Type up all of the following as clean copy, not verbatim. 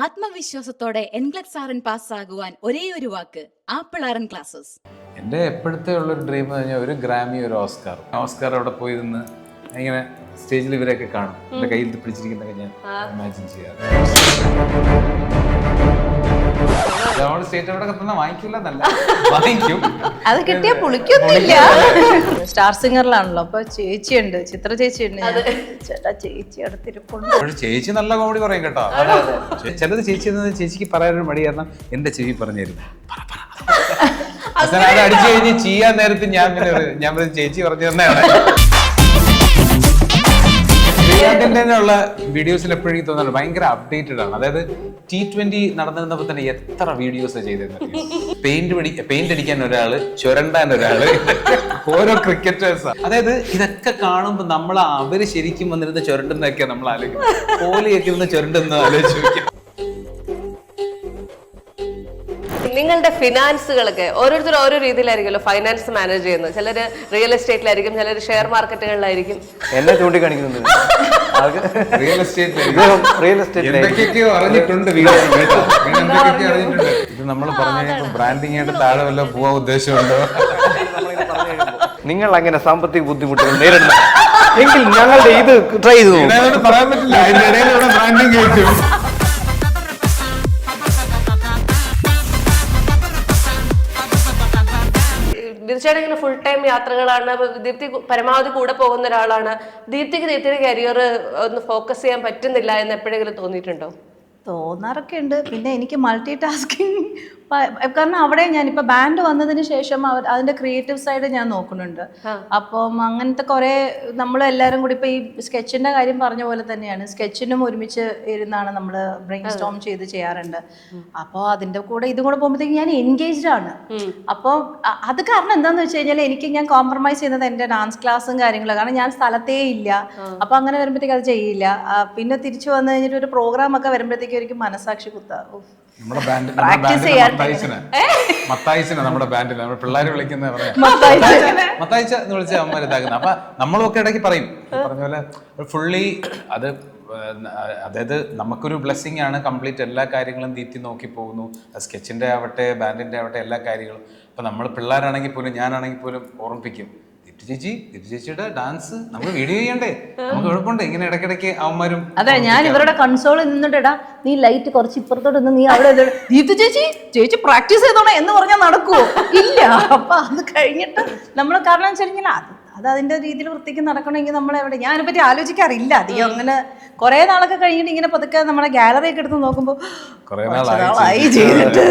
ആത്മവിശ്വാസത്തോടെ എൻഗ്ലക്സ് R N പാസ്സാകുവാൻ ഒരേ ഒരു വാക്ക് ആപ്പിൾ ആർ എൻ ക്ലാസ്സസ്. എൻ്റെ എപ്പോഴത്തെ ഉള്ളൊരു ഡ്രീം എന്ന് പറഞ്ഞാൽ ഒരു ഗ്രാമി ഒരു ഓസ്കാർ അവിടെ പോയി നിന്ന് ഇങ്ങനെ സ്റ്റേജിൽ ഇവരൊക്കെ കാണും. എൻ്റെ കയ്യിൽ പിടിച്ചിരിക്കുന്നതൊക്കെ ഞാൻ ഇമാജിൻ ചെയ്യാറ്. നമ്മുടെ സ്റ്റേറ്റ് അവിടെ കത്തുന്ന വാങ്ങിക്കില്ല എന്നല്ല, വാങ്ങിക്കും. അത് കിട്ടിയ പുളിക്കൊന്നുമില്ല. സ്റ്റാർ സിംഗറിലാണല്ലോ, അപ്പൊ ചേച്ചിയുണ്ട്, ചിത്ര ചേച്ചിയുണ്ട്. ചേട്ടാ ചേച്ചി അടുത്തിരിപ്പുണ്ട്. ചേച്ചി നല്ല കോമഡി പറയും കേട്ടോ. ചിലത് ചേച്ചി എന്നത് ചേച്ചിക്ക് പറയാനൊരു മടി, കാരണം എന്റെ ചെവി പറഞ്ഞിരുന്നു അത് അടിച്ചു കഴിഞ്ഞ് ചെയ്യാൻ നേരത്ത് ഞാൻ ചേച്ചി പറഞ്ഞു തന്നെയാണ്. ശ്രീകാന്തിന്റെ വീഡിയോസിൽ എപ്പോഴും തോന്നുന്നു ഭയങ്കര അപ്ഡേറ്റഡ് ആണ്. അതായത് T20 നടന്നിരുന്നപ്പോ തന്നെ എത്ര വീഡിയോസ് ചെയ്തിരുന്നത്. പെയിന്റ് അടിക്കാൻ ഒരാള്, ചുരണ്ടാൻ ഒരാള്, ഓരോ ക്രിക്കറ്റേഴ്സാ. അതായത് ഇതൊക്കെ കാണുമ്പോ അവര് ശരിക്കും വന്നിരുന്ന ചുരണ്ടുന്നൊക്കെ നമ്മൾ ആലോചിക്കും. കോഹ്ലിയൊക്കെ ഇരുന്ന് ചുരണ്ടെന്ന് ആലോചിക്കും. നിങ്ങളുടെ ഫിനാൻസുകളൊക്കെ ഓരോരുത്തരും ഓരോ രീതിയിലായിരിക്കുമല്ലോ ഫൈനാൻസ് മാനേജ് ചെയ്യുന്നത്. ചിലര് റിയൽ എസ്റ്റേറ്റിലായിരിക്കും, ചിലർ ഷെയർ മാർക്കറ്റുകളിലായിരിക്കും. എന്നെ ചൂണ്ടിക്കാണിക്കുന്നുണ്ട്. റിയൽ എസ്റ്റേറ്റ് അറിഞ്ഞിട്ടുണ്ട്. ഇത് നമ്മൾ പറഞ്ഞ ബ്രാൻഡിങ് ആയിട്ട് താഴെ വല്ല പോവാൻ ഉദ്ദേശമുണ്ടോ? നിങ്ങൾ അങ്ങനെ സാമ്പത്തിക ബുദ്ധിമുട്ടുകൾ നേരിടുന്ന എങ്കിൽ ഞങ്ങളുടെ ഇത് ട്രൈ ചെയ്തു പറയാൻ പറ്റില്ല. അതിന്റെ ഇടയിൽ ഇവിടെ ബ്രാൻഡിങ് കഴിക്കും. തീർച്ചയായിട്ടും ഇങ്ങനെ ഫുൾ ടൈം യാത്രകളാണ്. ദീപ്തി പരമാവധി കൂടെ പോകുന്ന ഒരാളാണ്. ദീപ്തിയുടെ കരിയർ ഒന്ന് ഫോക്കസ് ചെയ്യാൻ പറ്റുന്നില്ല എന്ന് എപ്പോഴെങ്കിലും തോന്നിയിട്ടുണ്ടോ? തോന്നാറൊക്കെ ഉണ്ട്. പിന്നെ എനിക്ക് മൾട്ടി ടാസ്കിങ്, കാരണം അവിടെ ഞാനിപ്പോ ബാൻഡ് വന്നതിന് ശേഷം അതിന്റെ ക്രിയേറ്റീവ് സൈഡ് ഞാൻ നോക്കുന്നുണ്ട്. അപ്പം അങ്ങനത്തെ കുറെ നമ്മളെല്ലാരും കൂടി ഇപ്പൊ ഈ സ്കെച്ചിന്റെ കാര്യം പറഞ്ഞ പോലെ തന്നെയാണ്, സ്കെച്ചിനും ഒരുമിച്ച് ഇരുന്നാണ് നമ്മൾ ബ്രെയിൻ സ്റ്റോം ചെയ്ത് ചെയ്യാറുണ്ട്. അപ്പോൾ അതിന്റെ കൂടെ ഇതും കൂടെ പോകുമ്പോഴത്തേക്ക് ഞാൻ എൻഗേജ്ഡ് ആണ്. അപ്പോൾ അത് കാരണം എന്താന്ന് വെച്ച് കഴിഞ്ഞാൽ ഞാൻ കോംപ്രമൈസ് ചെയ്യുന്നത് എന്റെ ഡാൻസ് ക്ലാസ്സും കാര്യങ്ങളും, കാരണം ഞാൻ സ്ഥലത്തേ ഇല്ല. അപ്പൊ അങ്ങനെ വരുമ്പോഴത്തേക്ക് അത് ചെയ്യില്ല. പിന്നെ തിരിച്ചു വന്നു കഴിഞ്ഞിട്ട് ഒരു പ്രോഗ്രാം ഒക്കെ വരുമ്പോഴത്തേക്ക് എനിക്ക് മനസാക്ഷി കുത്താ. മത്തായിച്ചന നമ്മുടെ ബാൻഡിൽ നമ്മുടെ പിള്ളേര് വിളിക്കുന്ന മത്തായിച്ച എന്ന് വിളിച്ച അമ്മ ഇതാക്കുന്നത്. അപ്പൊ നമ്മളൊക്കെ ഇടയ്ക്ക് പറയും, പറഞ്ഞ പോലെ ഫുള്ളി അത്. അതായത് നമുക്കൊരു ബ്ലെസ്സിങ് ആണ് കംപ്ലീറ്റ് എല്ലാ കാര്യങ്ങളും ദീപ്തി നോക്കി പോകുന്നു. സ്കെച്ചിന്റെ ആവട്ടെ ബാൻഡിന്റെ ആവട്ടെ എല്ലാ കാര്യങ്ങളും. അപ്പൊ നമ്മൾ പിള്ളേരാണെങ്കിൽ പോലും ഞാനാണെങ്കിൽ പോലും ഓർമ്മിപ്പിക്കും, ചേച്ചിയുടെ ഡാൻസ് നമുക്ക് വീഡിയോ ചെയ്യണ്ടേ, നമുക്ക് കുഴപ്പമുണ്ട്. ഇങ്ങനെ ഇടയ്ക്കിടയ്ക്ക് അവന്മാരും. അതെ, ഞാൻ ഇവരുടെ കൺസോളിൽ നിന്നിട്ടാ നീ ലൈറ്റ് കുറച്ച് ഇപ്പുറത്തോട്ട് നിന്ന് നീ അവിടെ ദീപ്തി ചേച്ചി പ്രാക്ടീസ് ചെയ്തോണേ എന്ന് പറഞ്ഞാൽ നടക്കുവോ? ഇല്ല. അപ്പൊ അത് കഴിഞ്ഞിട്ട് നമ്മൾ, കാരണം വെച്ച് കഴിഞ്ഞാൽ അത് അതിന്റെ രീതിയിൽ വൃത്തിക്ക് നടക്കണമെങ്കിൽ നമ്മളെവിടെ, ഞാനെ പറ്റി ആലോചിക്കാറില്ല അധികം. അങ്ങനെ കുറെ നാളൊക്കെ കഴിഞ്ഞിട്ട് ഇങ്ങനെ പതുക്കെ നമ്മുടെ ഗാലറി ഒക്കെ എടുത്ത് നോക്കുമ്പോ നാളായി ചെയ്തിട്ട്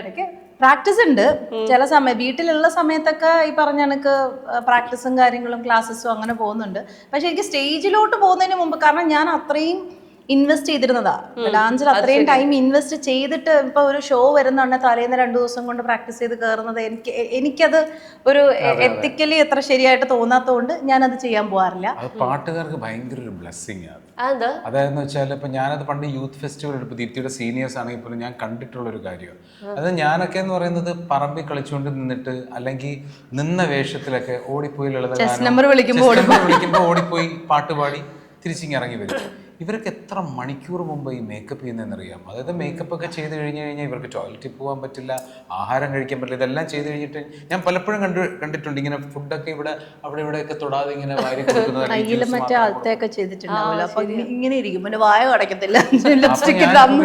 ഇടയ്ക്ക് പ്രാക്ടീസ് ഉണ്ട്. ചില സമയം വീട്ടിലുള്ള സമയത്തൊക്കെ ഈ പറഞ്ഞ കണക്ക് പ്രാക്ടീസും കാര്യങ്ങളും ക്ലാസ്സസും അങ്ങനെ പോകുന്നുണ്ട്. പക്ഷെ എനിക്ക് സ്റ്റേജിലോട്ട് പോകുന്നതിന് മുമ്പ്, കാരണം ഞാൻ അത്രയും ഇൻവെസ്റ്റ് ചെയ്തിരുന്നതാ ഡാൻസിൽ, അത്രയും ടൈം ഇൻവെസ്റ്റ് ചെയ്തിട്ട് ഇപ്പൊ ഒരു ഷോ വരുന്നുണ്ട് തലേന്ന് 2 ദിവസം കൊണ്ട് പ്രാക്ടീസ് ചെയ്ത് കയറുന്നത് എനിക്കത് ഒരു എത്തിക്കലി എത്ര ശരിയായിട്ട് തോന്നാത്തതുകൊണ്ട് ഞാനത് ചെയ്യാൻ പോകാറില്ല. പാട്ടുകാർക്ക് ഭയങ്കര ഒരു ബ്ലെസ്സിങ് ആണ്. അതായത് വെച്ചാൽ ഇപ്പൊ ഞാനത് പണ്ട് യൂത്ത് ഫെസ്റ്റിവൽ ഇപ്പൊ ദീപ്തിയുടെ സീനിയേഴ്സ് ആണെങ്കിൽ പോലും ഞാൻ കണ്ടിട്ടുള്ള ഒരു കാര്യമാണ്. അത് ഞാനൊക്കെ എന്ന് പറയുന്നത് പറമ്പിൽ കളിച്ചുകൊണ്ട് നിന്നിട്ട് അല്ലെങ്കിൽ നിന്ന വേഷത്തിലൊക്കെ ഓടിപ്പോയി വിളിക്കുമ്പോൾ ഓടിപ്പോയി പാട്ടുപാടി തിരിച്ചിങ്ങി ഇറങ്ങി വരും. ഇവർക്ക് എത്ര മണിക്കൂർ മുമ്പ് ഈ മേക്കപ്പ് ചെയ്യുന്നതെന്നറിയാം. അതായത് മേക്കപ്പ് ഒക്കെ ചെയ്ത് കഴിഞ്ഞാൽ ഇവർക്ക് ടോയ്ലറ്റിൽ പോകാൻ പറ്റില്ല, ആഹാരം കഴിക്കാൻ പറ്റില്ല. ഇതെല്ലാം ചെയ്ത് കഴിഞ്ഞിട്ട് ഞാൻ പലപ്പോഴും കണ്ടിട്ടുണ്ട് ഇങ്ങനെ ഫുഡൊക്കെ അവിടെ ഇവിടെയൊക്കെ തൊടാതെ ഇങ്ങനെ വാരി കൊടുക്കുന്നത്.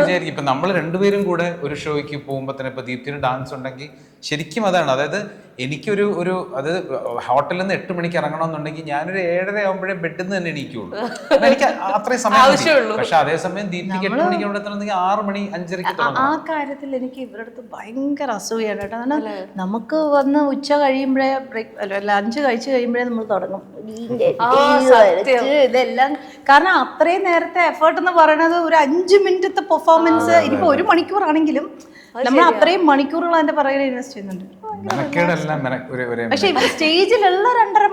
വിചാരിക്കും ഇപ്പൊ നമ്മൾ രണ്ടുപേരും കൂടെ ഒരു ഷോയ്ക്ക് പോകുമ്പോ തന്നെ ഇപ്പൊ ദീപ്തിയുടെ ഡാൻസ് ഉണ്ടെങ്കിൽ ശരിക്കും അതാണ്. അതായത് എനിക്കൊരു അത് ഹോട്ടലിൽ നിന്ന് 8 മണിക്ക് ഇറങ്ങണമെന്നുണ്ടെങ്കിൽ ഞാനൊരു 7:30 ആകുമ്പോഴേ ബെഡിൽ നിന്ന് തന്നെ എണീക്കുള്ളൂ. എനിക്ക് അത്രയും സമയം. പക്ഷെ അതേസമയം ദീപ്തിക്ക് 8 മണിക്ക് അവിടെ എത്തണമെങ്കിൽ 6 മണി 5:30 ആ കാര്യത്തിൽ എനിക്ക് ഇവരുടെ അടുത്ത് ഭയങ്കര അസൂയാണ് കേട്ടോ. കാരണം നമുക്ക് വന്ന് ഉച്ച കഴിയുമ്പോഴേ ലഞ്ച് കഴിച്ചു കഴിയുമ്പോഴേ നമ്മൾ തുടങ്ങും ഇതെല്ലാം. കാരണം അത്രയും നേരത്തെ എഫേർട്ട് എന്ന് പറയുന്നത് ഒരു 5 മിനിറ്റത്തെ പെർഫോമൻസ്. ഇനിയിപ്പോ 1 മണിക്കൂറാണെങ്കിലും നമ്മൾ അത്രയും മണിക്കൂറുകൾ അതിന്റെ പറയുന്നത് ഇൻവെസ്റ്റ് ചെയ്യുന്നുണ്ട്. പക്ഷെ ഇവർ സ്റ്റേജിലുള്ള 2.5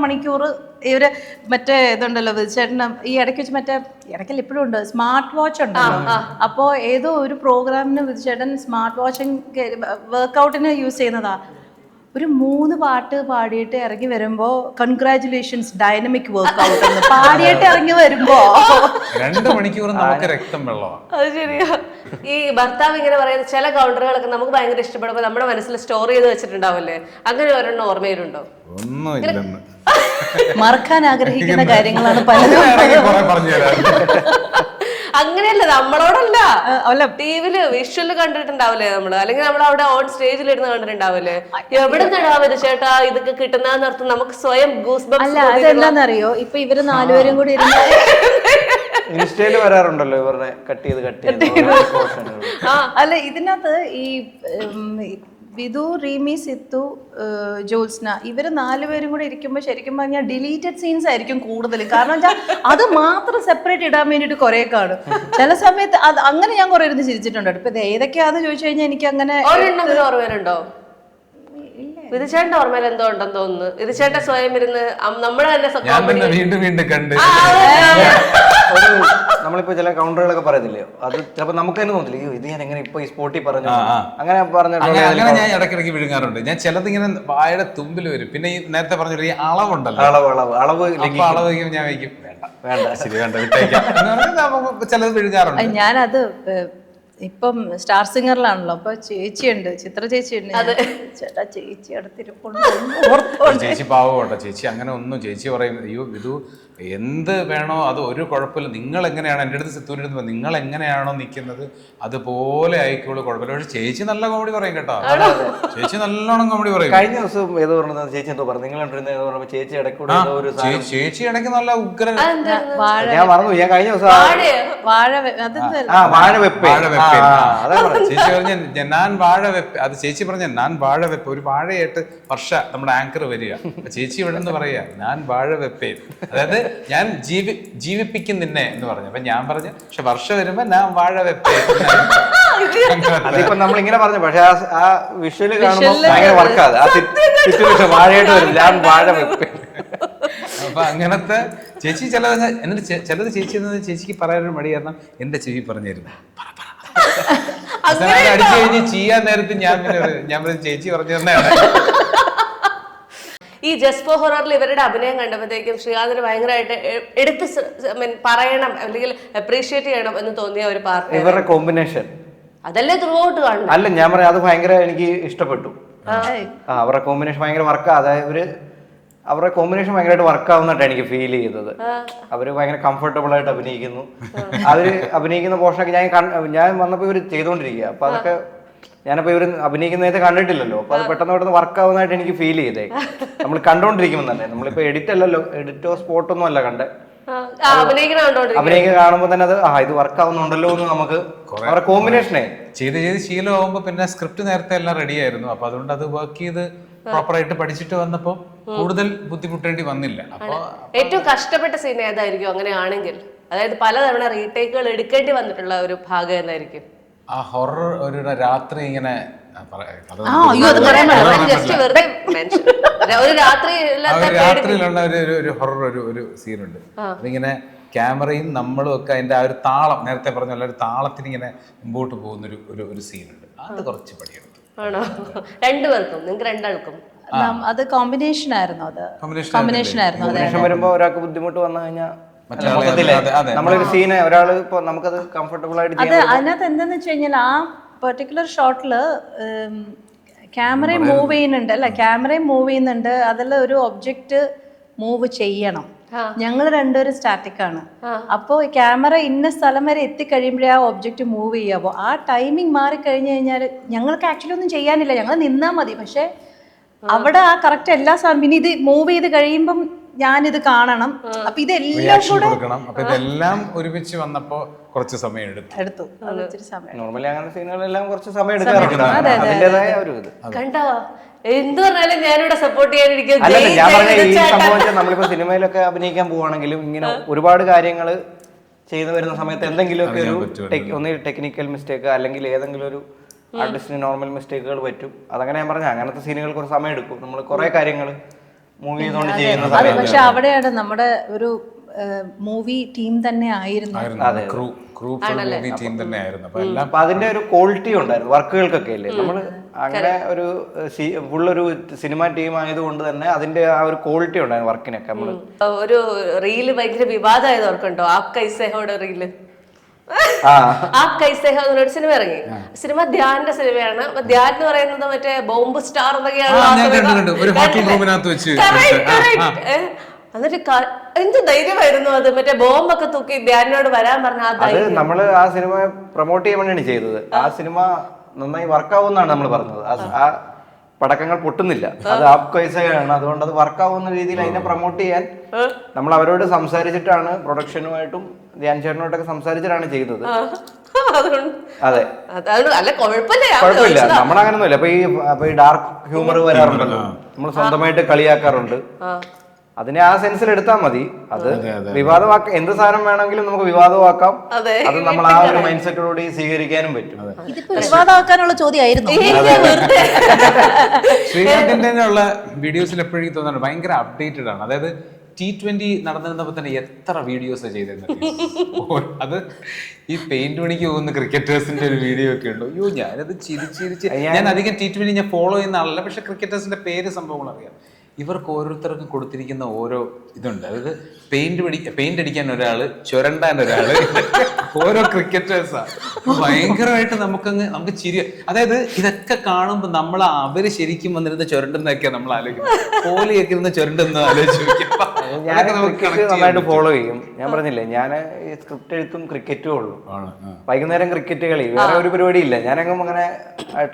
മണിക്കൂർ ഇവര് മറ്റേ ഇതുണ്ടല്ലോ ചേട്ടന് ഈ ഇടയ്ക്ക് വെച്ച് മറ്റേ ഇടയ്ക്കല്ല ഇപ്പോഴും ഉണ്ട് സ്മാർട്ട് വാച്ച് ഉണ്ടല്ലോ. അപ്പോ ഏതോ ഒരു പ്രോഗ്രാമിന് വിധിച്ചേട്ടൻ സ്മാർട്ട് വാച്ചിങ് വർക്ക്ഔട്ടിന് യൂസ് ചെയ്യുന്നതാ. ഒരു 3 പാട്ട് പാടിയിട്ട് ഇറങ്ങി വരുമ്പോ കൺഗ്രാറ്റുലേഷൻസ് ഡൈനമിക് വർക്ക്ഔട്ട് എന്ന് പാടിയിട്ട് ഇറങ്ങി വരുമ്പോ 2 മണിക്കൂർ നമുക്ക് രക്തം വെള്ളമാണ്. അത് ശരിയാ. ഈ ഭർത്താവ് ഇങ്ങനെ പറയുന്ന ചില കൗണ്ടറുകളൊക്കെ നമുക്ക് ഭയങ്കര ഇഷ്ടപ്പെടുമ്പോ നമ്മുടെ മനസ്സിൽ സ്റ്റോർ ചെയ്ത് വെച്ചിട്ടുണ്ടാവില്ലേ? അങ്ങനെ ഒരെണ്ണം ഓർമ്മയിലുണ്ടോ? ഒന്നും ഇല്ലെന്ന് മറക്കാൻ ആഗ്രഹിക്കുന്ന കാര്യങ്ങളാണ് പലരും. പറഞ്ഞു തരാം. അങ്ങനെയല്ല, നമ്മളോടല്ല, അല്ല ടിവിയില് വിഷ്വല് കണ്ടിട്ടുണ്ടാവില്ലേ നമ്മള്, അല്ലെങ്കിൽ നമ്മൾ അവിടെ ഓൺ സ്റ്റേജിൽ ഇരുന്ന് കണ്ടിട്ടുണ്ടാവില്ലേ? എവിടെ നിന്നാ ചേട്ടാ ഇതൊക്കെ കിട്ടുന്നതെന്ന് അർത്ഥം നമുക്ക് സ്വയം ഗൂസ് ബംപ്സ്. അല്ല അതെന്താന്നറിയോ, ഇപ്പൊ ഇവര് 4 പേരും കൂടി ഇരുന്ന് ഇൻസ്റ്റയില് വരാറുണ്ടല്ലോ ഇവരുടെ കട്ട് ചെയ്ത് അല്ല ഇതിനകത്ത് ഈ വിധു, റീമി, സിത്തു, ജോത്സ്ന ഇവര് 4 പേരും കൂടെ ഇരിക്കുമ്പോൾ ശരിക്കും പറഞ്ഞാൽ ഡിലീറ്റഡ് സീൻസ് ആയിരിക്കും കൂടുതൽ. കാരണം വെച്ചാൽ അത് മാത്രം സെപ്പറേറ്റ് ഇടാൻ വേണ്ടിയിട്ട് കുറെ കാണും. ചില സമയത്ത് അത് അങ്ങനെ ഞാൻ കുറെ ഇരുന്ന് ചിരിച്ചിട്ടുണ്ട്. ഇപ്പൊ ഇത് ഏതൊക്കെയാന്ന് ചോദിച്ചു കഴിഞ്ഞാൽ എനിക്ക് അങ്ങനെ ഓർമ്മയുണ്ടോ? വിധിച്ചേട്ടന്റെ ഓർമ്മയിൽ എന്തോ ഉണ്ടെന്ന് തോന്നുന്നു. വിധിച്ചേട്ട സ്വയം ഇരുന്ന് നമ്മളെ തന്നെ വീണ്ടും കണ്ട് നമ്മളിപ്പോ ചില കൗണ്ടറുകളൊക്കെ പറയത്തില്ലയോ, അത് ചിലപ്പോ നമുക്ക് തന്നെ തോന്നില്ല, അയ്യോ ഇത് ഞാൻ എങ്ങനെ ഇപ്പൊ ഈ സ്പോട്ടിൽ പറഞ്ഞു അങ്ങനെ അങ്ങനെ ഞാൻ ഇടയ്ക്കിടയ്ക്ക് വിഴുങ്ങാറുണ്ട്. ഞാൻ ചിലത് ഇങ്ങനെ വായുടെ തുമ്പിൽ വരും. പിന്നെ ഈ നേരത്തെ പറഞ്ഞ ഈ അളവുണ്ടല്ലോ, അളവ് ഞാൻ വയ്ക്കും, വേണ്ട ശരി വേണ്ട വിട്ടേക്കാം, ചിലത് വിഴുങ്ങാറുണ്ട്. ഞാനത് ഇപ്പം സ്റ്റാർ സിംഗറിലാണല്ലോ, അപ്പൊ ചേച്ചിയുണ്ട്, ചിത്ര ചേച്ചിയുണ്ട്. ചേട്ടാ ചേച്ചി അടുത്തിരിപ്പുണ്ട്. ചേച്ചി പാവോട്ടെ, ചേച്ചി അങ്ങനെ ഒന്നും ചേച്ചി പറയും, അയ്യോ ഇത് എന്ത് വേണോ അത് ഒരു കുഴപ്പമില്ല, നിങ്ങൾ എങ്ങനെയാണ് എൻ്റെ അടുത്ത് സിത്തൂരിടുന്നത്, നിങ്ങൾ എങ്ങനെയാണോ നിൽക്കുന്നത് അതുപോലെ ആയിക്കോളൂ, കുഴപ്പമില്ല. പക്ഷെ ചേച്ചി നല്ല കോമഡി പറയും കേട്ടോ, ചേച്ചി നല്ലോണം കോമഡി പറയും. കഴിഞ്ഞ ദിവസം ഏതോ പറഞ്ഞത് ചേച്ചി എന്തോ പറഞ്ഞു, നിങ്ങൾ ചേച്ചി ഇടയ്ക്കൂടെ ചേച്ചി ഇടയ്ക്ക് നല്ല ഉഗ്രൻ, ഞാൻ മറന്നു, ഞാൻ കഴിഞ്ഞ ദിവസം വാഴ വെപ്പ് ചേച്ചി പറഞ്ഞ ഞാൻ വാഴ വെപ്പ്, അത് ചേച്ചി പറഞ്ഞ ഞാൻ വാഴ വെപ്പ്, ഒരു വാഴയായിട്ട് വർഷ നമ്മുടെ ആങ്കർ വരിക, ചേച്ചി ഇവിടെ നിന്ന് പറയാ ഞാൻ വാഴ വെപ്പേ, അതായത് ഞാൻ ജീവിപ്പിക്കും നിന്നെ എന്ന് പറഞ്ഞു. അപ്പൊ ഞാൻ പറഞ്ഞു പക്ഷെ വർഷ വരുമ്പോ ഞാൻ വാഴ വെപ്പേ. അതിപ്പോ നമ്മളിങ്ങനെ പറഞ്ഞു, പക്ഷെ ആ വിഷ്വല് കാണുമ്പോൾ ഭയങ്കര വർക്കാതെ ആ സിറ്റുവേഷൻ വാഴയായിട്ട് വരും, ഞാൻ വാഴ വെപ്പേ. അപ്പൊ അങ്ങനത്തെ ചേച്ചി ചിലത് എന്നിട്ട് ചിലത് ചേച്ചി എന്നത് ചേച്ചിക്ക് പറയാനൊരു മടി, കാരണം എന്റെ ചെവി പറഞ്ഞിരുന്നു അടിച്ചു കഴിഞ്ഞ് ചെയ്യാൻ നേരത്തെ ഞാൻ ചേച്ചി പറഞ്ഞു തന്നെയാണ്. ഈ ജസ്റ്റ് ഫോർ ഹൊററിൽ ഇവരുടെ അഭിനയം കണ്ടപ്പോഴത്തേക്കും ശ്രീകാന്തിന് ഭയങ്കരമായിട്ട് എടുത്ത് പറയണം അല്ലെങ്കിൽ അപ്രീഷിയേറ്റ് ചെയ്യണം എന്ന് തോന്നിയ ഒരു പാർട്ട് ഇവരുടെ കോമ്പിനേഷൻ അതല്ലേ ത്രൂ ഔട്ട് കാണണം. അല്ല ഞാൻ പറയാം, അത് ഭയങ്കര എനിക്ക് ഇഷ്ടപ്പെട്ടു. അവരുടെ കോമ്പിനേഷൻ ഭയങ്കര വർക്കാ, അതായത് അവരുടെ കോമ്പിനേഷൻ ഭയങ്കരമായിട്ട് വർക്കാവുന്നതായിട്ട് എനിക്ക് ഫീൽ ചെയ്തത്. അവര് ഭയങ്കര കംഫർട്ടബിൾ ആയിട്ട് അഭിനയിക്കുന്നു. അവര് അഭിനയിക്കുന്ന പോർഷനൊക്കെ ഞാൻ വന്നപ്പോ ഇവര് ചെയ്തുകൊണ്ടിരിക്കുക, അപ്പൊ അതൊക്കെ ഞാനപ്പോ ഇവര് അഭിനയിക്കുന്നതായിട്ട് കണ്ടിട്ടില്ലല്ലോ, അപ്പൊ അത് പെട്ടെന്ന് പെട്ടെന്ന് വർക്കാവുന്നതായിട്ട് എനിക്ക് ഫീൽ ചെയ്തേ. നമ്മൾ കണ്ടോണ്ടിരിക്കുമ്പോൾ തന്നെ, നമ്മളിപ്പോ എഡിറ്റ് അല്ലല്ലോ, എഡിറ്റോ സ്പോട്ടൊന്നും അല്ല കണ്ടേ, അഭിനയിക്കാൻ കാണുമ്പോ തന്നെ അത് ഇത് വർക്കാവുന്നുണ്ടല്ലോ എന്ന് നമുക്ക് അവരുടെ കോമ്പിനേഷനെ ചെയ്ത് ശീലമാകുമ്പോ പിന്നെ സ്ക്രിപ്റ്റ് നേരത്തെ എല്ലാം റെഡി ആയിരുന്നു. അപ്പൊ അതുകൊണ്ട് അത് വർക്ക് ചെയ്ത് പ്രോപ്പറായിട്ട് പഠിച്ചിട്ട് വന്നപ്പോ കൂടുതൽ ബുദ്ധിമുട്ടേണ്ടി വന്നില്ല. അപ്പൊ ഏറ്റവും കഷ്ടപ്പെട്ട സീൻ ഏതായിരിക്കും അങ്ങനെയാണെങ്കിൽ? അതായത് പലതവണ റീടേക്കുകൾ എടുക്കേണ്ടി വന്നിട്ടുള്ള ഒരു ഭാഗം എന്തായിരിക്കും? ആ ഹൊറർ ഒരു രാത്രി ഇങ്ങനെ രാത്രിയിലുള്ള ഒരു ഹൊറർ ഒരു സീനുണ്ട്. അതിങ്ങനെ ക്യാമറയും നമ്മളും ഒക്കെ അതിന്റെ ആ ഒരു താളം, നേരത്തെ പറഞ്ഞ ഒരു താളത്തിന് ഇങ്ങനെ മുമ്പോട്ട് പോകുന്ന ഒരു സീനുണ്ട്. അത് കുറച്ച് പണിയെടുത്തു. ആണോ? രണ്ടുപേർക്കും? നിങ്ങൾക്ക് രണ്ടാൾക്കും? അത് കോമ്പിനേഷൻ ആയിരുന്നു. വരുമ്പോ ഒരാൾക്ക് ബുദ്ധിമുട്ട് വന്നു കഴിഞ്ഞാൽ നമ്മളൊരു സീന് ഒരാള് ഇപ്പൊ നമുക്കത് കംഫർട്ടബിൾ ആയിട്ട് അതിനകത്ത് എന്താന്ന് വെച്ച് കഴിഞ്ഞാൽ ആ പെർട്ടിക്കുലർ ഷോട്ടില് ക്യാമറയും മൂവ് ചെയ്യുന്നുണ്ട്, അതിൽ ഒരു ഒബ്ജക്റ്റ് മൂവ് ചെയ്യണം. ഞങ്ങൾ രണ്ടുപേരും സ്റ്റാറ്റിക് ആണ്. അപ്പോൾ ക്യാമറ ഇന്ന സ്ഥലം വരെ എത്തിക്കഴിയുമ്പോഴേ ആ ഒബ്ജക്റ്റ് മൂവ് ചെയ്യാവോ. ആ ടൈമിങ് മാറി കഴിഞ്ഞു കഴിഞ്ഞാൽ ഞങ്ങൾക്ക് ആക്ച്വലി ഒന്നും ചെയ്യാനില്ല, ഞങ്ങൾ നിന്നാൽ മതി. പക്ഷെ അവിടെ ആ കറക്റ്റ് എല്ലാ സാധനം, പിന്നെ ഇത് മൂവ് ചെയ്ത് കഴിയുമ്പം ഞാനിത് കാണണം. അപ്പൊ ഇതെല്ലാം കൂടെ ഇതെല്ലാം ഒരുമിച്ച് വന്നപ്പോ കുറച്ച് സമയം എടുത്തു. നോർമലി അങ്ങനെ സീനുകളെല്ലാം കുറച്ച് സമയം എടുക്കാറുണ്ട്. അതിന്റേതായ ഒരു ഇത് കണ്ടോ, എന്ത് പറഞ്ഞാലും ഞാനിവിടെ സപ്പോർട്ട് ചെയ്യാനിരിക്കും. അല്ല ഞാൻ പറഞ്ഞ ഈ സംഭവം നമ്മളിപ്പോ സിനിമയിലൊക്കെ അഭിനയിക്കാൻ പോവാണെങ്കിലും ഇങ്ങനെ ഒരുപാട് കാര്യങ്ങൾ ചെയ്തു വരുന്ന സമയത്ത് എന്തെങ്കിലുമൊക്കെ ഒരു ടെക്നിക്കൽ മിസ്റ്റേക്ക് അല്ലെങ്കിൽ ഏതെങ്കിലും ഒരു ആർട്ടിസ്റ്റിന് നോർമൽ മിസ്റ്റേക്കുകൾ പറ്റും. അതങ്ങനെ ഞാൻ പറഞ്ഞ അങ്ങനത്തെ സീനുകൾ കുറച്ച് സമയം എടുക്കും. നമ്മൾ കുറെ കാര്യങ്ങൾ മൂവ് ചെയ്തുകൊണ്ട് ചെയ്യുന്ന സമയത്ത്. പക്ഷെ അവിടെയാണ് നമ്മുടെ ഒരു മൂവി ടീം തന്നെ ആയിരുന്നു. ടീം തന്നെ ആയിരുന്നു. അപ്പൊ അതിന്റെ ഒരു ക്വാളിറ്റി ഉണ്ടായിരുന്നു വർക്കുകൾക്കൊക്കെ അല്ലേ. നമ്മള് അങ്ങനെ ഒരു ഫുള്ളൊരു സിനിമ ടീം ആയതുകൊണ്ട് തന്നെ അതിന്റെ ആ ഒരു ക്വാളിറ്റി ഉണ്ടായിരുന്നു വർക്കിനൊക്കെ. നമ്മള് ഒരു റീല് ഭയങ്കര വിവാദമായത് ഓർക്കുണ്ടോ? ആപ് കൈസേഹോടെ റീല്, ആപ് കൈസേഹ എന്നൊരു സിനിമ ഇറങ്ങി. സിനിമ ധ്യാന്റെ സിനിമയാണ്. അപ്പൊ ധ്യാൻ എന്ന് പറയുന്നത് മറ്റേ ബോംബ് സ്റ്റാർ എന്നൊക്കെയാണ്. എന്നിട്ട് എന്ത് ധൈര്യമായിരുന്നു അത്, മറ്റേ ബോംബൊക്കെ തൂക്കി ധ്യാനോട് വരാൻ പറഞ്ഞ ആ ധൈര്യം. നമ്മള് ആ സിനിമ പ്രൊമോട്ട് ചെയ്യാൻ വേണ്ടിയാണ് ചെയ്തത്. ആ സിനിമ നന്നായി വർക്കാവുമെന്നാണ് നമ്മൾ പറഞ്ഞത്. ആ പടക്കങ്ങൾ പൊട്ടുന്നില്ല, അത് ആപ് കൈസയാണ്. അതുകൊണ്ട് അത് വർക്കാവുന്ന രീതിയിൽ അതിനെ പ്രൊമോട്ട് ചെയ്യാൻ നമ്മൾ അവരോട് സംസാരിച്ചിട്ടാണ്, പ്രൊഡക്ഷനുമായിട്ടും ധ്യാൻ ചേട്ടനോട്ടൊക്കെ സംസാരിച്ചിട്ടാണ് ചെയ്തത്. അതെ, അല്ല കുഴപ്പമില്ല, നമ്മളങ്ങനൊന്നുമില്ല. അപ്പൊ ഈ ഡാർക്ക് ഹ്യൂമർ വരാറുണ്ടല്ലോ, നമ്മൾ സ്വന്തമായിട്ട് കളിയാക്കാറുണ്ട്. അതിനെ ആ സെൻസിൽ എടുത്താൽ മതി. അത് വിവാദമാക്കാം, എന്ത് സാധനം വേണമെങ്കിലും നമുക്ക് വിവാദമാക്കാം. അത് നമ്മൾ ആ ഒരു മൈൻഡ് സെറ്റോടുകൂടി സ്വീകരിക്കാനും പറ്റും. ഇതിപ്പോ വിവാദമാക്കാനുള്ള ചോദ്യമായിരുന്നു. ശ്രീകാന്തിന്റെ ഉള്ള വീഡിയോസിൽ എപ്പോഴും തോന്നുന്നുണ്ട് ഭയങ്കര അപ്ഡേറ്റഡ് ആണ്. അതായത് T20 നടന്നിരുന്നപ്പോ തന്നെ എത്ര വീഡിയോസ് ചെയ്തിരുന്നത്. അത് ഈ പെയിന്റ് പണിക്ക് പോകുന്ന ക്രിക്കറ്റേഴ്സിന്റെ ഒരു വീഡിയോ ഒക്കെ ഉണ്ടോ? അയ്യോ, ഞാനത് ചിരിച്ചിരിച്ച്, ഞാൻ അധികം T20 ഞാൻ ഫോളോ ചെയ്യുന്ന ആളല്ല, പക്ഷെ ക്രിക്കറ്റേഴ്സിന്റെ പേര് സംഭവങ്ങൾ അറിയാം. ഇവർക്ക് ഓരോരുത്തർക്കും കൊടുത്തിരിക്കുന്ന ഓരോ ഇതുണ്ട്. അതായത് പെയിന്റ് അടിക്കാൻ ഒരാള്, ചുരണ്ടാൻ ഒരാള്, ഓരോ ക്രിക്കറ്റേഴ്സാ. ഭയങ്കരമായിട്ട് നമുക്ക് ചിരി. അതായത് ഇതൊക്കെ കാണുമ്പോൾ അവര് ശരിക്കും വന്നിരുന്ന ചുരണ്ടെന്നൊക്കെയാ നമ്മൾ ആലോചിക്കുന്നത്. കോഹ്ലിയൊക്കെ ഇരുന്ന് ചുരണ്ടെന്ന് ആലോചിക്കും. ഞാൻ നന്നായിട്ട് ഫോളോ ചെയ്യും. ഞാൻ പറഞ്ഞില്ലേ, ഞാൻ ഈ സ്ക്രിപ്റ്റ് എഴുത്തും ക്രിക്കറ്റും ഉള്ളൂ. വൈകുന്നേരം ക്രിക്കറ്റ് കളി, വേറെ ഒരു പരിപാടി ഇല്ല. ഞാനങ്ങും അങ്ങനെ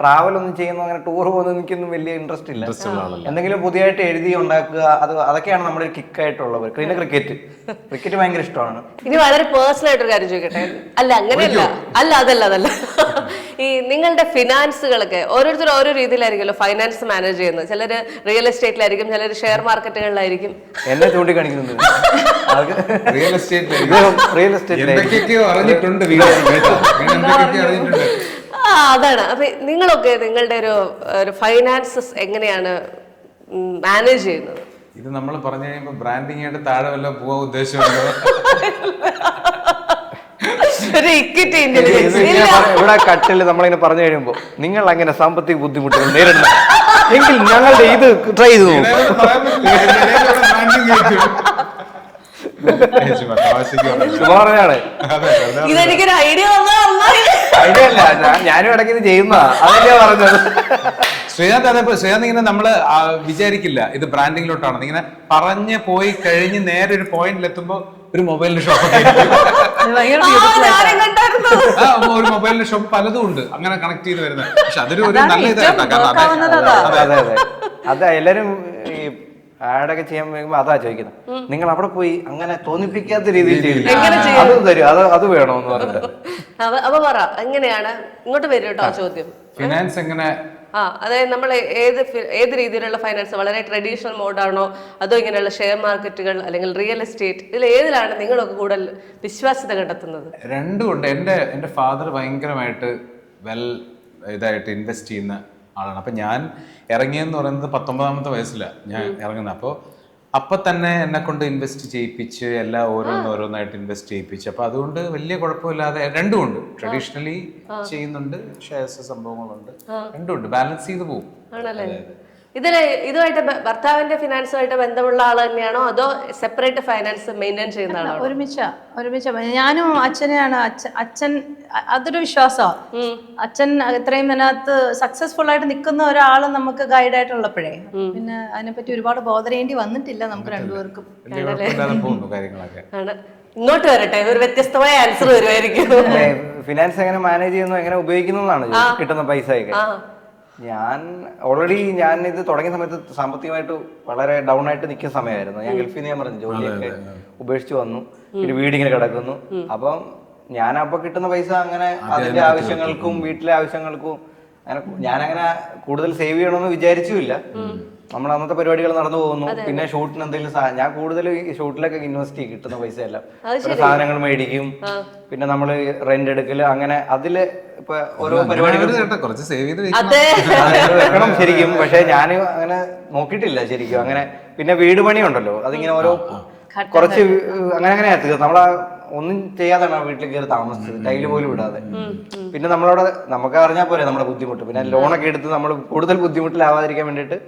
ട്രാവൽ ഒന്നും ചെയ്യുന്നു, അങ്ങനെ ടൂർ പോകുന്ന എനിക്കൊന്നും വലിയ ഇൻട്രസ്റ്റ് ഇല്ല. എന്തെങ്കിലും പുതിയതായിട്ട് എഴുതി ഉണ്ടാക്കുക, അതൊക്കെയാണ് നമ്മുടെ കിക്കായിട്ടുള്ളത്. പിന്നെ ക്രിക്കറ്റ് ഭയങ്കര ഇഷ്ടമാണ്. ഇനി വളരെ പേഴ്സണൽ ആയിട്ടൊരു കാര്യം ചോദിക്കട്ടെ. അല്ല അങ്ങനെയല്ല, അതല്ല ഈ നിങ്ങളുടെ ഫിനാൻസുകളൊക്കെ ഓരോരുത്തരും ഓരോ രീതിയിലായിരിക്കുമല്ലോ ഫൈനാൻസ് മാനേജ് ചെയ്യുന്നത്. ചിലര് റിയൽ എസ്റ്റേറ്റിലായിരിക്കും, ചിലര് ഷെയർ മാർക്കറ്റുകളിലായിരിക്കും. എന്നെ ചൂണ്ടിക്കാണിക്കുന്നുണ്ട്. റിയൽ എസ്റ്റേറ്റ് അറിഞ്ഞിട്ടുണ്ട്. അതാണ്. അപ്പൊ നിങ്ങളൊക്കെ നിങ്ങളുടെ ഒരു ഫൈനാൻസസ് എങ്ങനെയാണ് മാനേജ് ചെയ്യുന്നത്? ഇത് നമ്മൾ പറഞ്ഞു കഴിയുമ്പോ ബ്രാൻഡിങ് ആയിട്ട് താഴെ വല്ല പോവാൻ ഉദ്ദേശമുണ്ടോ? ഇവിടെ കട്ടില് നമ്മളിങ്ങനെ പറഞ്ഞു കഴിയുമ്പോ നിങ്ങൾ അങ്ങനെ സാമ്പത്തിക ബുദ്ധിമുട്ടുകൾ നേരിടുന്നു എങ്കിൽ ഞങ്ങളുടെ ഇത് ട്രൈ ചെയ്തു ഇതെനിക്കൊരു ഐഡിയ ഐഡിയ അല്ല, ഞാനും ഇടയ്ക്ക് ഇത് ചെയ്യുന്ന അതല്ലേ പറഞ്ഞത്. ശ്രീകാന്ത് ഇങ്ങനെ നമ്മള് വിചാരിക്കില്ല ഇത് ബ്രാൻഡിങ്ങിലോട്ടാണ്. ഇങ്ങനെ പറഞ്ഞ് പോയി കഴിഞ്ഞ് നേരെ ഒരു പോയിന്റിൽ എത്തുമ്പോ ഒരു മൊബൈലിന്റെ ഷോപ്പ്, ഒരു മൊബൈലിന്റെ ഷോപ്പ് പലതും ഉണ്ട് അങ്ങനെ കണക്ട് ചെയ്ത് വരുന്നത്. പക്ഷെ അതൊരു നല്ല ഇതാണ്. അതെ, എല്ലാരും ഈ ആഡൊക്കെ ചെയ്യാൻ പോകുമ്പോ അതാ ചോദിക്കുന്നത്, നിങ്ങൾ അവിടെ പോയി അങ്ങനെ തോന്നിപ്പിക്കാത്ത രീതിയിൽ അത് തരും, അത് വേണോന്ന് പറഞ്ഞിട്ട്. അപ്പൊ പറ എങ്ങനെയാണ് ഇങ്ങോട്ട് വരും കേട്ടോ ചോദ്യം. ഫിനാൻസ് എങ്ങനെ? അതായത് നമ്മൾ ഏത് രീതിയിലുള്ള ഫൈനാൻസ്, വളരെ ട്രഡീഷണൽ മോഡാണോ അതോ ഇങ്ങനെയുള്ള ഷെയർ മാർക്കറ്റുകൾ അല്ലെങ്കിൽ റിയൽ എസ്റ്റേറ്റ്, ഇതിൽ ഏതിലാണ് നിങ്ങളൊക്കെ കൂടുതൽ വിശ്വാസ്യത കണ്ടെത്തുന്നത്? രണ്ടും ഉണ്ട്. എൻ്റെ ഫാദർ ഭയങ്കരമായിട്ട് ഇതായിട്ട് ഇൻവെസ്റ്റ് ചെയ്യുന്ന ആളാണ്. അപ്പം ഞാൻ ഇറങ്ങിയെന്ന് പറയുന്നത് 19ാമത്തെ വയസ്സിലാണ് ഞാൻ ഇറങ്ങുന്നത്. അപ്പൊ തന്നെ എന്നെ കൊണ്ട് ഇൻവെസ്റ്റ് ചെയ്യിപ്പിച്ച് എല്ലാം ഓരോന്നായിട്ട് ഇൻവെസ്റ്റ് ചെയ്യിപ്പിച്ച്. അപ്പൊ അതുകൊണ്ട് വലിയ കുഴപ്പമില്ലാതെ രണ്ടും ഉണ്ട്. ട്രഡീഷണലി ചെയ്യുന്നുണ്ട്, ഷെയർസ് സംഭവങ്ങളുണ്ട്, രണ്ടും ഉണ്ട്. ബാലൻസ് ചെയ്ത് പോകും. ഇതുമായിട്ട് ഭർത്താവിന്റെ ഫിനാൻസുമായിട്ട് ബന്ധമുള്ള ആൾ തന്നെയാണോ അതോ സെപ്പറേറ്റ് ഫൈനാൻസ് മെയിൻറ്റെയിൻ ചെയ്യുന്ന ആളാണോ? ഒരുമിച്ച ഞാനും അച്ഛനെയാണ്. അച്ഛൻ അതൊരു വിശ്വാസമാണ്. അച്ഛൻ ഇത്രയും അതിനകത്ത് സക്സസ്ഫുൾ ആയിട്ട് നിൽക്കുന്ന ഒരാൾ നമുക്ക് ഗൈഡായിട്ടുള്ളപ്പോഴേ പിന്നെ അതിനെപ്പറ്റി ഒരുപാട് ബോധരേണ്ടി വന്നിട്ടില്ല നമുക്ക് രണ്ടുപേർക്കും. ഇങ്ങോട്ട് വരട്ടെ, ഒരു വ്യത്യസ്തമായ ആൻസർ വരുമായിരിക്കും. ഫിനാൻസ് എങ്ങനെ മാനേജ് ചെയ്യുന്നു, എങ്ങനെ ഉപയോഗിക്കുന്നു എന്നാണ് കിട്ടുന്ന പൈസയൊക്കെ. ഞാൻ ഇത് തുടങ്ങിയ സമയത്ത് സാമ്പത്തികമായിട്ട് വളരെ ഡൗൺ ആയിട്ട് നിൽക്കുന്ന സമയമായിരുന്നു. ഞാൻ ഗൾഫിൽ നിന്ന് പറഞ്ഞു ജോലിയൊക്കെ ഉപേക്ഷിച്ച് വന്നു, പിന്നെ വീടിങ്ങനെ കിടക്കുന്നു. അപ്പം ഞാനപ്പോൾ കിട്ടുന്ന പൈസ അങ്ങനെ അതിന്റെ ആവശ്യങ്ങൾക്കും വീട്ടിലെ ആവശ്യങ്ങൾക്കും ഞാനങ്ങനെ കൂടുതൽ സേവ് ചെയ്യണമെന്ന് വിചാരിച്ചുമില്ല. നമ്മൾ അന്നത്തെ പരിപാടികൾ നടന്നു പോകുന്നു. പിന്നെ ഷൂട്ടിന് എന്തെങ്കിലും ഞാൻ കൂടുതൽ ഈ ഷൂട്ടിലൊക്കെ ഇൻവെസ്റ്റ് ചെയ്യും കിട്ടുന്ന പൈസ എല്ലാം. സാധനങ്ങൾ മേടിക്കും, പിന്നെ നമ്മൾ റെന്റ് എടുക്കല്, അങ്ങനെ അതില് ഇപ്പൊ ഓരോ പരിപാടികൾ വെക്കണം ശരിക്കും. പക്ഷെ ഞാൻ അങ്ങനെ നോക്കിയിട്ടില്ല ശരിക്കും. അങ്ങനെ പിന്നെ വീട് പണിയുണ്ടല്ലോ, അതിങ്ങനെ ഓരോ കുറച്ച് അങ്ങനെ നമ്മളെ ഒന്നും ചെയ്യാതാണ് ആ വീട്ടിൽ കയറി താമസിച്ചത്, ടൈല് പോലും ഇടാതെ. പിന്നെ നമ്മളവിടെ നമുക്ക് അറിഞ്ഞാൽ പോരെ നമ്മുടെ ബുദ്ധിമുട്ട്. പിന്നെ ലോണൊക്കെ എടുത്ത് നമ്മൾ കൂടുതൽ ബുദ്ധിമുട്ടിലാവാതിരിക്കാൻ വേണ്ടിയിട്ട്